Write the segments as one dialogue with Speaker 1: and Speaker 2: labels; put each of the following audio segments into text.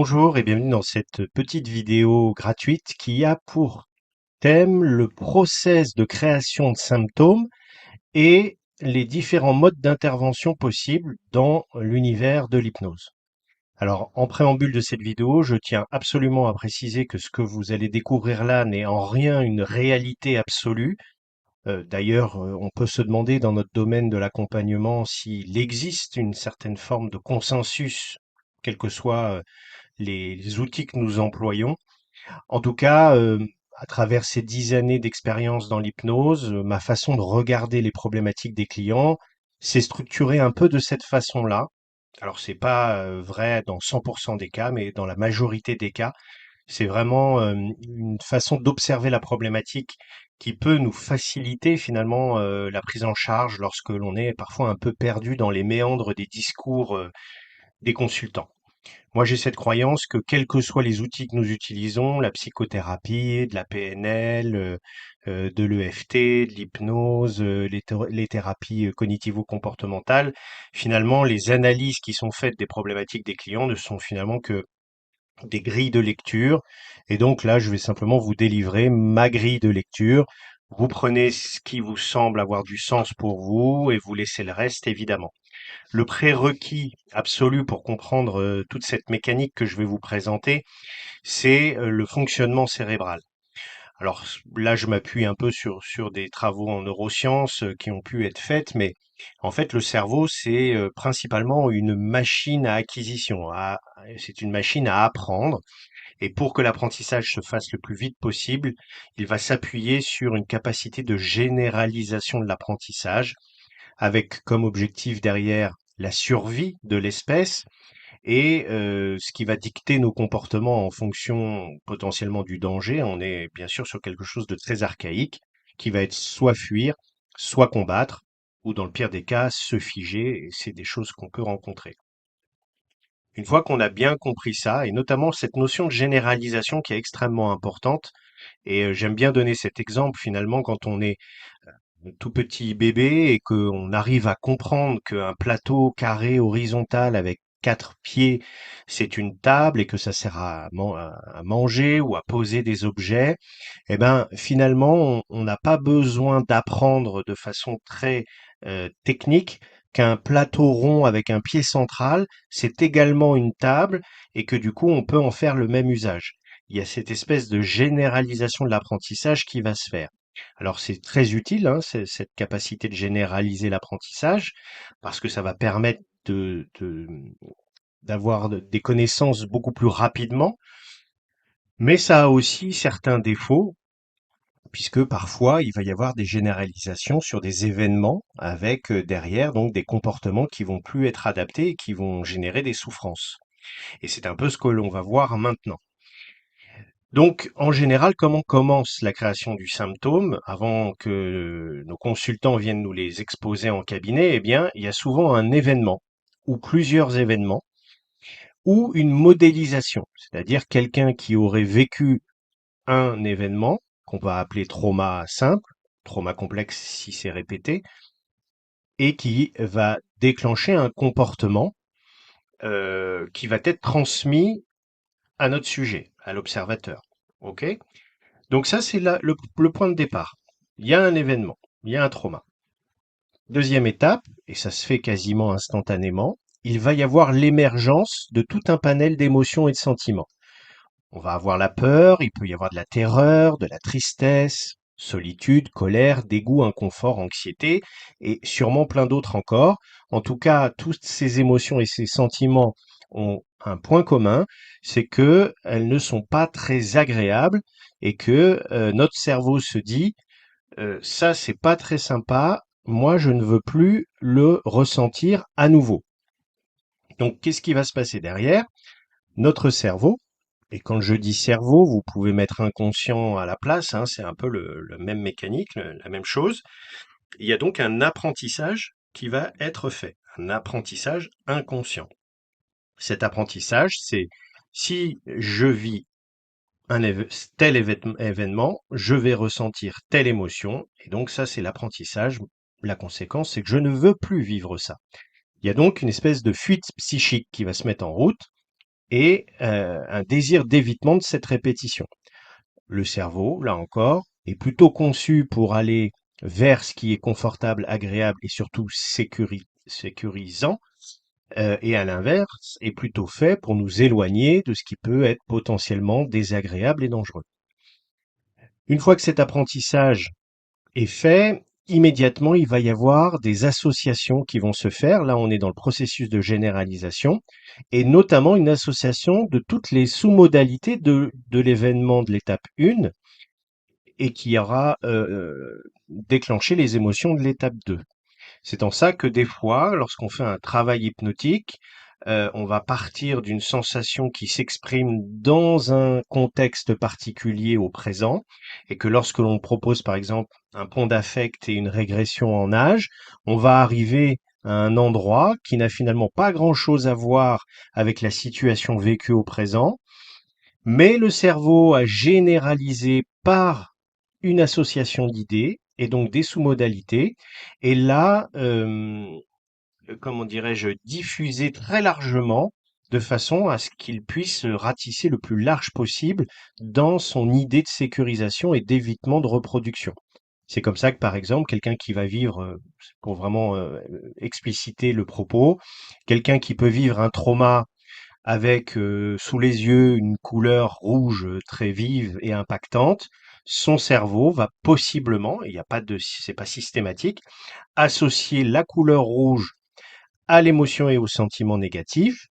Speaker 1: Bonjour et bienvenue dans cette petite vidéo gratuite qui a pour thème le process de création de symptômes et les différents modes d'intervention possibles dans l'univers de l'hypnose. Alors, en préambule de cette vidéo, je tiens absolument à préciser que ce que vous allez découvrir là n'est en rien une réalité absolue. D'ailleurs, on peut se demander dans notre domaine de l'accompagnement s'il existe une certaine forme de consensus, quels que soient les outils que nous employons. En tout cas, à travers ces 10 années d'expérience dans l'hypnose, ma façon de regarder les problématiques des clients s'est structurée un peu de cette façon-là. Alors c'est pas vrai dans 100% des cas, mais dans la majorité des cas, c'est vraiment une façon d'observer la problématique qui peut nous faciliter finalement la prise en charge lorsque l'on est parfois un peu perdu dans les méandres des discours des consultants. Moi, j'ai cette croyance que quels que soient les outils que nous utilisons, la psychothérapie, de la PNL, de l'EFT, de l'hypnose, les thérapies cognitivo-comportementales, finalement, les analyses qui sont faites des problématiques des clients ne sont finalement que des grilles de lecture. Et donc là, je vais simplement vous délivrer ma grille de lecture. Vous prenez ce qui vous semble avoir du sens pour vous et vous laissez le reste, évidemment. Le prérequis absolu pour comprendre toute cette mécanique que je vais vous présenter, c'est le fonctionnement cérébral. Alors là, je m'appuie un peu sur des travaux en neurosciences qui ont pu être faits, mais en fait, le cerveau, c'est principalement une machine à acquisition. C'est une machine à apprendre. Et pour que l'apprentissage se fasse le plus vite possible, il va s'appuyer sur une capacité de généralisation de l'apprentissage avec comme objectif derrière la survie de l'espèce et ce qui va dicter nos comportements en fonction potentiellement du danger. On est bien sûr sur quelque chose de très archaïque qui va être soit fuir, soit combattre, ou dans le pire des cas, se figer, et c'est des choses qu'on peut rencontrer. Une fois qu'on a bien compris ça, et notamment cette notion de généralisation qui est extrêmement importante, et j'aime bien donner cet exemple finalement quand on est tout petit bébé et qu'on arrive à comprendre qu'un plateau carré horizontal avec 4 pieds, c'est une table et que ça sert à manger ou à poser des objets, eh ben finalement on n'a pas besoin d'apprendre de façon très technique qu'un plateau rond avec un pied central, c'est également une table et que du coup on peut en faire le même usage. Il y a cette espèce de généralisation de l'apprentissage qui va se faire. Alors c'est très utile, hein, cette capacité de généraliser l'apprentissage, parce que ça va permettre d'avoir des connaissances beaucoup plus rapidement, mais ça a aussi certains défauts, puisque parfois il va y avoir des généralisations sur des événements avec derrière donc des comportements qui vont plus être adaptés et qui vont générer des souffrances. Et c'est un peu ce que l'on va voir maintenant. Donc, en général, comment commence la création du symptôme avant que nos consultants viennent nous les exposer en cabinet? Eh bien, il y a souvent un événement ou plusieurs événements ou une modélisation, c'est-à-dire quelqu'un qui aurait vécu un événement qu'on va appeler trauma simple, trauma complexe si c'est répété, et qui va déclencher un comportement qui va être transmis à notre sujet, à l'observateur. OK? Donc ça, c'est le point de départ. Il y a un événement, il y a un trauma. Deuxième étape, et ça se fait quasiment instantanément, il va y avoir l'émergence de tout un panel d'émotions et de sentiments. On va avoir la peur, il peut y avoir de la terreur, de la tristesse, solitude, colère, dégoût, inconfort, anxiété, et sûrement plein d'autres encore. En tout cas, toutes ces émotions et ces sentiments ont un point commun, c'est que elles ne sont pas très agréables et que notre cerveau se dit ça c'est pas très sympa, moi je ne veux plus le ressentir à nouveau. Donc qu'est-ce qui va se passer derrière? Notre cerveau, et quand je dis cerveau, vous pouvez mettre inconscient à la place, hein, c'est un peu le même mécanique, la même chose. Il y a donc un apprentissage qui va être fait, un apprentissage inconscient. Cet apprentissage, c'est si je vis tel événement, je vais ressentir telle émotion, et donc ça c'est l'apprentissage. La conséquence, c'est que je ne veux plus vivre ça. Il y a donc une espèce de fuite psychique qui va se mettre en route, et un désir d'évitement de cette répétition. Le cerveau, là encore, est plutôt conçu pour aller vers ce qui est confortable, agréable et surtout sécurisant, et à l'inverse, est plutôt fait pour nous éloigner de ce qui peut être potentiellement désagréable et dangereux. Une fois que cet apprentissage est fait, immédiatement, il va y avoir des associations qui vont se faire. Là, on est dans le processus de généralisation et notamment une association de toutes les sous-modalités de l'événement de l'étape 1 et qui aura déclenché les émotions de l'étape 2. C'est en ça que des fois, lorsqu'on fait un travail hypnotique, on va partir d'une sensation qui s'exprime dans un contexte particulier au présent, et que lorsque l'on propose par exemple un pont d'affect et une régression en âge, on va arriver à un endroit qui n'a finalement pas grand-chose à voir avec la situation vécue au présent, mais le cerveau a généralisé par une association d'idées et donc des sous-modalités, et là, comment dirais-je, diffuser très largement de façon à ce qu'il puisse ratisser le plus large possible dans son idée de sécurisation et d'évitement de reproduction. C'est comme ça que, par exemple, quelqu'un qui va vivre, pour vraiment expliciter le propos, quelqu'un qui peut vivre un trauma avec sous les yeux une couleur rouge très vive et impactante, son cerveau va possiblement, il n'y a pas de, c'est pas systématique, associer la couleur rouge à l'émotion et au sentiment négatif,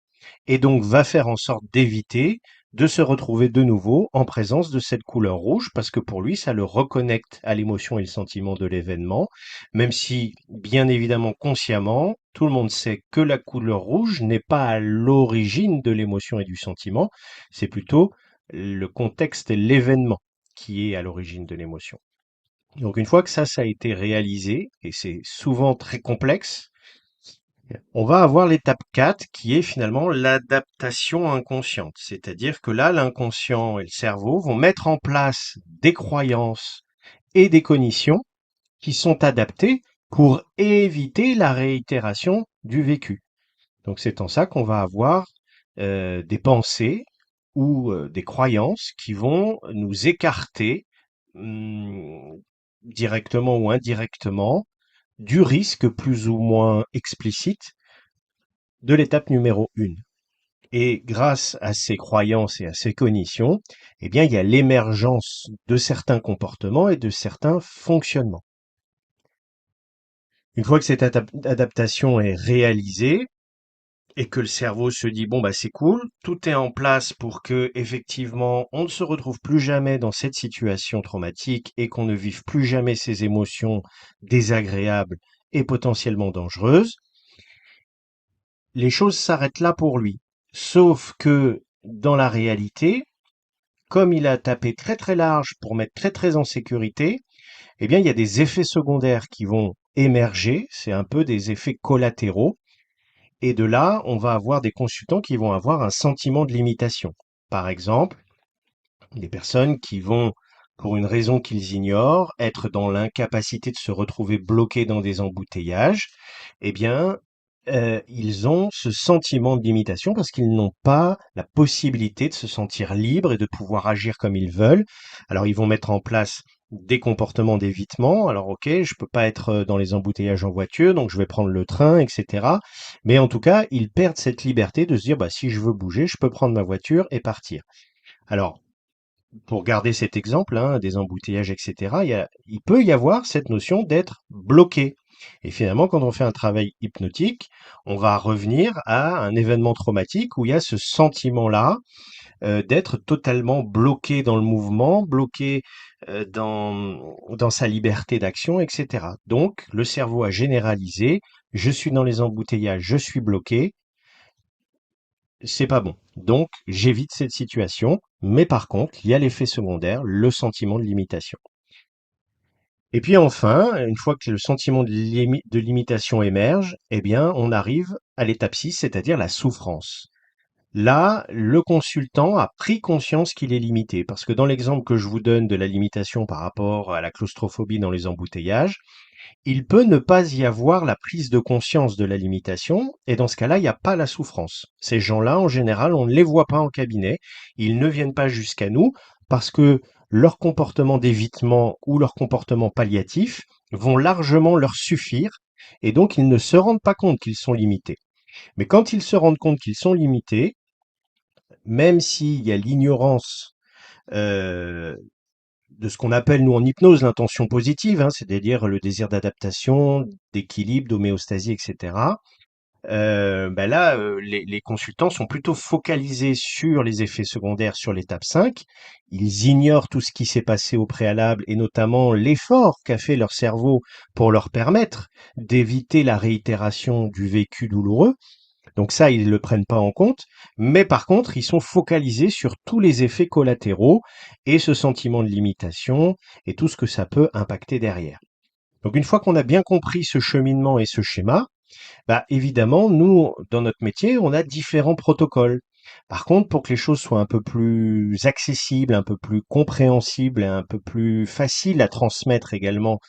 Speaker 1: et donc va faire en sorte d'éviter de se retrouver de nouveau en présence de cette couleur rouge, parce que pour lui, ça le reconnecte à l'émotion et le sentiment de l'événement, même si, bien évidemment, consciemment, tout le monde sait que la couleur rouge n'est pas à l'origine de l'émotion et du sentiment, c'est plutôt le contexte et l'événement qui est à l'origine de l'émotion. Donc une fois que ça a été réalisé, et c'est souvent très complexe, on va avoir l'étape 4 qui est finalement l'adaptation inconsciente. C'est-à-dire que là, l'inconscient et le cerveau vont mettre en place des croyances et des cognitions qui sont adaptées pour éviter la réitération du vécu. Donc c'est en ça qu'on va avoir des pensées ou des croyances qui vont nous écarter directement ou indirectement du risque plus ou moins explicite de l'étape numéro 1. Et grâce à ces croyances et à ces cognitions, eh bien, il y a l'émergence de certains comportements et de certains fonctionnements. Une fois que cette adaptation est réalisée et que le cerveau se dit bon bah c'est cool, tout est en place pour que effectivement on ne se retrouve plus jamais dans cette situation traumatique et qu'on ne vive plus jamais ces émotions désagréables et potentiellement dangereuses, les choses s'arrêtent là pour lui. Sauf que dans la réalité, comme il a tapé très très large pour mettre très très en sécurité, eh bien il y a des effets secondaires qui vont émerger, c'est un peu des effets collatéraux, et de là, on va avoir des consultants qui vont avoir un sentiment de limitation. Par exemple, des personnes qui vont, pour une raison qu'ils ignorent, être dans l'incapacité de se retrouver bloqués dans des embouteillages, eh bien, ils ont ce sentiment de limitation parce qu'ils n'ont pas la possibilité de se sentir libres et de pouvoir agir comme ils veulent. Alors, ils vont mettre en place des comportements d'évitement. Alors, ok, je peux pas être dans les embouteillages en voiture, donc je vais prendre le train, etc. Mais en tout cas, ils perdent cette liberté de se dire, bah, si je veux bouger, je peux prendre ma voiture et partir. Alors, pour garder cet exemple, hein, des embouteillages, etc., il peut y avoir cette notion d'être bloqué. Et finalement, quand on fait un travail hypnotique, on va revenir à un événement traumatique où il y a ce sentiment-là d'être totalement bloqué dans le mouvement, bloqué dans sa liberté d'action, etc. Donc, le cerveau a généralisé, je suis dans les embouteillages, je suis bloqué, c'est pas bon. Donc, j'évite cette situation, mais par contre, il y a l'effet secondaire, le sentiment de limitation. Et puis enfin, une fois que le sentiment de limitation émerge, eh bien, on arrive à l'étape 6, c'est-à-dire la souffrance. Là, le consultant a pris conscience qu'il est limité, parce que dans l'exemple que je vous donne de la limitation par rapport à la claustrophobie dans les embouteillages, il peut ne pas y avoir la prise de conscience de la limitation, et dans ce cas-là, il n'y a pas la souffrance. Ces gens-là, en général, on ne les voit pas en cabinet, ils ne viennent pas jusqu'à nous, parce que leur comportement d'évitement ou leur comportement palliatif vont largement leur suffire, et donc ils ne se rendent pas compte qu'ils sont limités. Mais quand ils se rendent compte qu'ils sont limités, même s'il y a l'ignorance euh, de ce qu'on appelle, nous, en hypnose, l'intention positive, hein, c'est-à-dire le désir d'adaptation, d'équilibre, d'homéostasie, etc. Ben là, les consultants sont plutôt focalisés sur les effets secondaires sur l'étape 5. Ils ignorent tout ce qui s'est passé au préalable et notamment l'effort qu'a fait leur cerveau pour leur permettre d'éviter la réitération du vécu douloureux. Donc ça, ils ne le prennent pas en compte, mais par contre, ils sont focalisés sur tous les effets collatéraux et ce sentiment de limitation et tout ce que ça peut impacter derrière. Donc une fois qu'on a bien compris ce cheminement et ce schéma, bah évidemment, nous, dans notre métier, on a différents protocoles. Par contre, pour que les choses soient un peu plus accessibles, un peu plus compréhensibles et un peu plus faciles à transmettre également,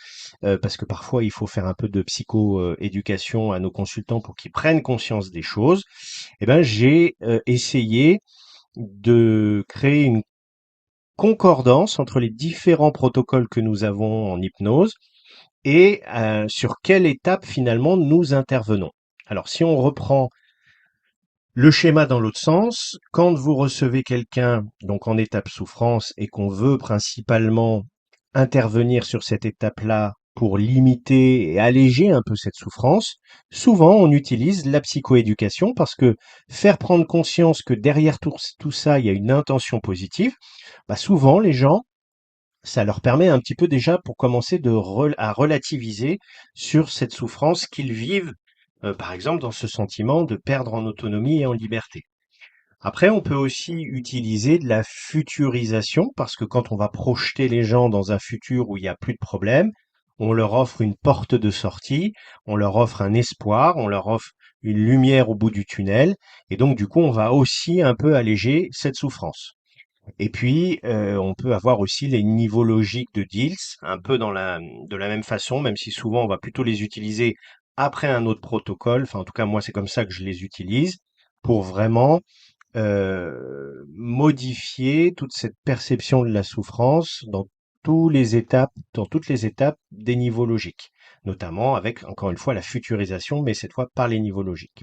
Speaker 1: parce que parfois il faut faire un peu de psycho-éducation à nos consultants pour qu'ils prennent conscience des choses, eh ben, j'ai essayé de créer une concordance entre les différents protocoles que nous avons en hypnose et sur quelle étape finalement nous intervenons. Alors si on reprend le schéma dans l'autre sens, quand vous recevez quelqu'un donc en étape souffrance et qu'on veut principalement intervenir sur cette étape-là pour limiter et alléger un peu cette souffrance, souvent on utilise la psychoéducation parce que faire prendre conscience que derrière tout ça, il y a une intention positive, bah souvent les gens, ça leur permet un petit peu déjà pour commencer à relativiser sur cette souffrance qu'ils vivent, par exemple dans ce sentiment de perdre en autonomie et en liberté. Après, on peut aussi utiliser de la futurisation parce que quand on va projeter les gens dans un futur où il n'y a plus de problème, on leur offre une porte de sortie, on leur offre un espoir, on leur offre une lumière au bout du tunnel, et donc du coup, on va aussi un peu alléger cette souffrance. Et puis, on peut avoir aussi les niveaux logiques de deals, un peu de la même façon, même si souvent on va plutôt les utiliser après un autre protocole. Enfin, en tout cas, moi, c'est comme ça que je les utilise pour vraiment modifier toute cette perception de la souffrance dans toutes les étapes des niveaux logiques, notamment avec, encore une fois, la futurisation, mais cette fois par les niveaux logiques.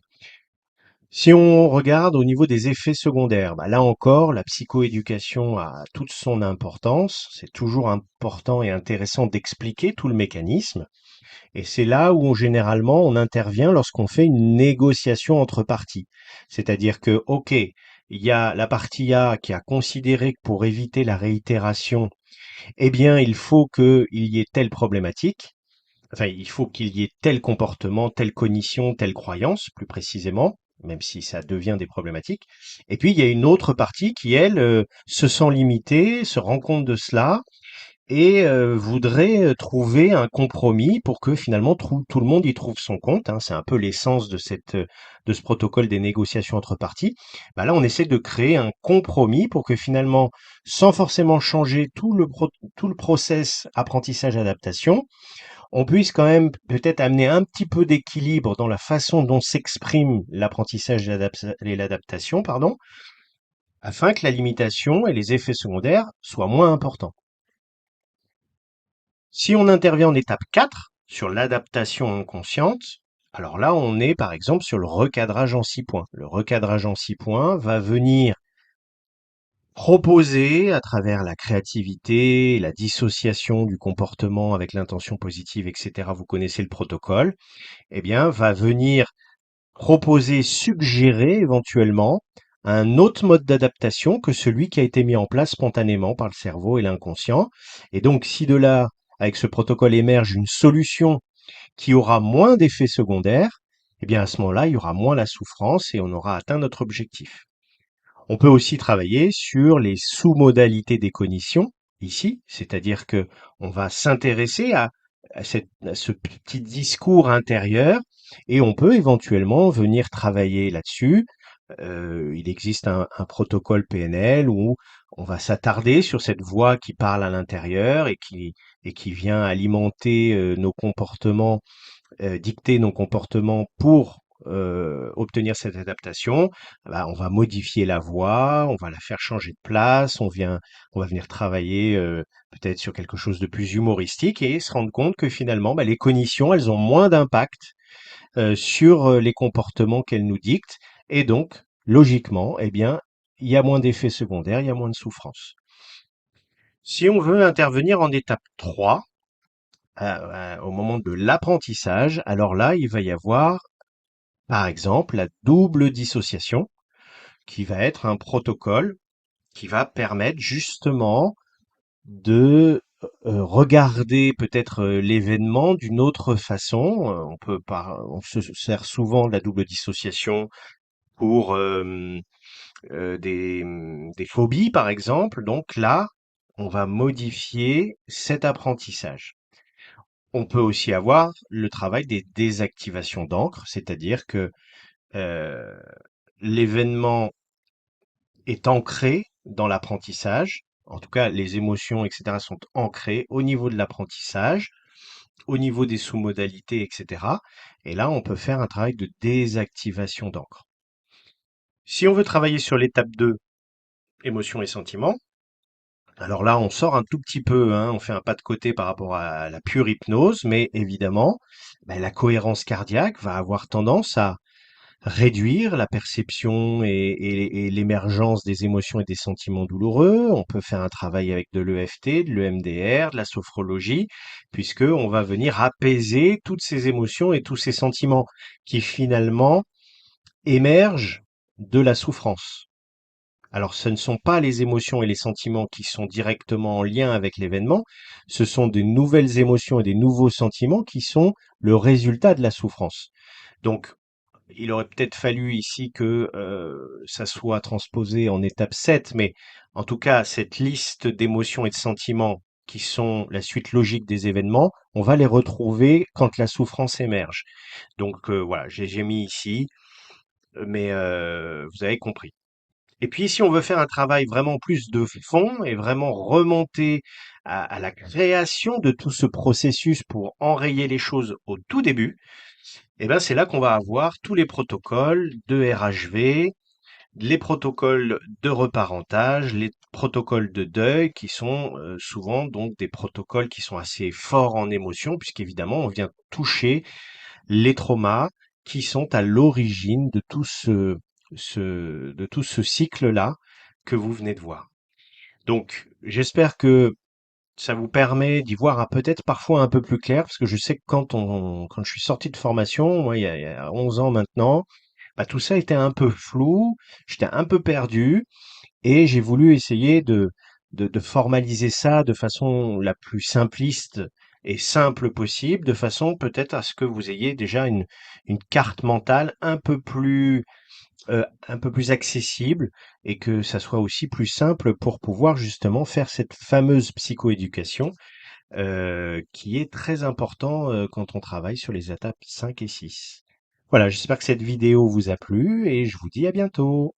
Speaker 1: Si on regarde au niveau des effets secondaires, bah là encore, la psychoéducation a toute son importance. C'est toujours important et intéressant d'expliquer tout le mécanisme. Et c'est là où généralement on intervient lorsqu'on fait une négociation entre parties. C'est-à-dire que, OK, il y a la partie A qui a considéré que pour éviter la réitération, eh bien, il faut qu'il y ait telle problématique. Enfin, il faut qu'il y ait tel comportement, telle cognition, telle croyance, plus précisément, même si ça devient des problématiques. Et puis, il y a une autre partie qui, elle, se sent limitée, se rend compte de cela et voudrait trouver un compromis pour que finalement tout le monde y trouve son compte, hein. C'est un peu l'essence de ce protocole des négociations entre parties. Bah là, on essaie de créer un compromis pour que finalement, sans forcément changer tout le process apprentissage-adaptation, on puisse quand même peut-être amener un petit peu d'équilibre dans la façon dont s'exprime l'apprentissage et l'adaptation, pardon, afin que la limitation et les effets secondaires soient moins importants. Si on intervient en étape 4 sur l'adaptation inconsciente, alors là, on est par exemple sur le recadrage en 6 points. Le recadrage en 6 points va venir proposer, à travers la créativité, la dissociation du comportement avec l'intention positive, etc., vous connaissez le protocole, eh bien, va venir proposer, suggérer éventuellement un autre mode d'adaptation que celui qui a été mis en place spontanément par le cerveau et l'inconscient. Et donc, si de là, avec ce protocole émerge une solution qui aura moins d'effets secondaires, eh bien à ce moment-là, il y aura moins la souffrance et on aura atteint notre objectif. On peut aussi travailler sur les sous-modalités des cognitions ici, c'est-à-dire que on va s'intéresser à ce petit discours intérieur et on peut éventuellement venir travailler là-dessus Il existe un protocole PNL où on va s'attarder sur cette voix qui parle à l'intérieur et qui vient alimenter nos comportements, dicter nos comportements pour obtenir cette adaptation. Bah, on va modifier la voix, on va la faire changer de place, on va venir travailler peut-être sur quelque chose de plus humoristique et se rendre compte que finalement, bah, les cognitions, elles ont moins d'impact sur les comportements qu'elle nous dicte. Et donc, logiquement, eh bien, il y a moins d'effets secondaires, il y a moins de souffrance. Si on veut intervenir en étape 3, au moment de l'apprentissage, alors là, il va y avoir, par exemple, la double dissociation, qui va être un protocole qui va permettre justement de regarder peut-être l'événement d'une autre façon. On se sert souvent de la double dissociation pour des phobies, par exemple. Donc là, on va modifier cet apprentissage. On peut aussi avoir le travail des désactivations d'encre, c'est-à-dire que euh, l'événement est ancré dans l'apprentissage. En tout cas, les émotions, etc., sont ancrées au niveau de l'apprentissage, au niveau des sous-modalités, etc. Et là, on peut faire un travail de désactivation d'encre. Si on veut travailler sur l'étape 2, émotions et sentiments, alors là, on sort un tout petit peu, hein, on fait un pas de côté par rapport à la pure hypnose, mais évidemment, ben, la cohérence cardiaque va avoir tendance à réduire la perception et l'émergence des émotions et des sentiments douloureux. On peut faire un travail avec de l'EFT, de l'EMDR, de la sophrologie, puisque on va venir apaiser toutes ces émotions et tous ces sentiments qui finalement émergent de la souffrance. Alors, ce ne sont pas les émotions et les sentiments qui sont directement en lien avec l'événement, ce sont des nouvelles émotions et des nouveaux sentiments qui sont le résultat de la souffrance. Donc, il aurait peut-être fallu ici que ça soit transposé en étape 7, mais en tout cas, cette liste d'émotions et de sentiments qui sont la suite logique des événements, on va les retrouver quand la souffrance émerge. Donc voilà, j'ai mis ici, mais vous avez compris. Et puis, si on veut faire un travail vraiment plus de fond et vraiment remonter à la création de tout ce processus pour enrayer les choses au tout début, eh ben, c'est là qu'on va avoir tous les protocoles de RHV, les protocoles de reparentage, les protocoles de deuil, qui sont souvent donc des protocoles qui sont assez forts en émotion, puisqu'évidemment, on vient toucher les traumas qui sont à l'origine de de tout ce cycle-là que vous venez de voir. Donc, j'espère que ça vous permet d'y voir peut-être parfois un peu plus clair, parce que je sais que quand je suis sorti de formation, moi, il y a 11 ans maintenant, bah, tout ça était un peu flou, j'étais un peu perdu, et j'ai voulu essayer de formaliser ça de façon la plus simpliste et simple possible, de façon peut-être à ce que vous ayez déjà une carte mentale un peu plus accessible et que ça soit aussi plus simple pour pouvoir justement faire cette fameuse psychoéducation qui est très important quand on travaille sur les étapes 5 et 6. Voilà, j'espère que cette vidéo vous a plu et je vous dis à bientôt.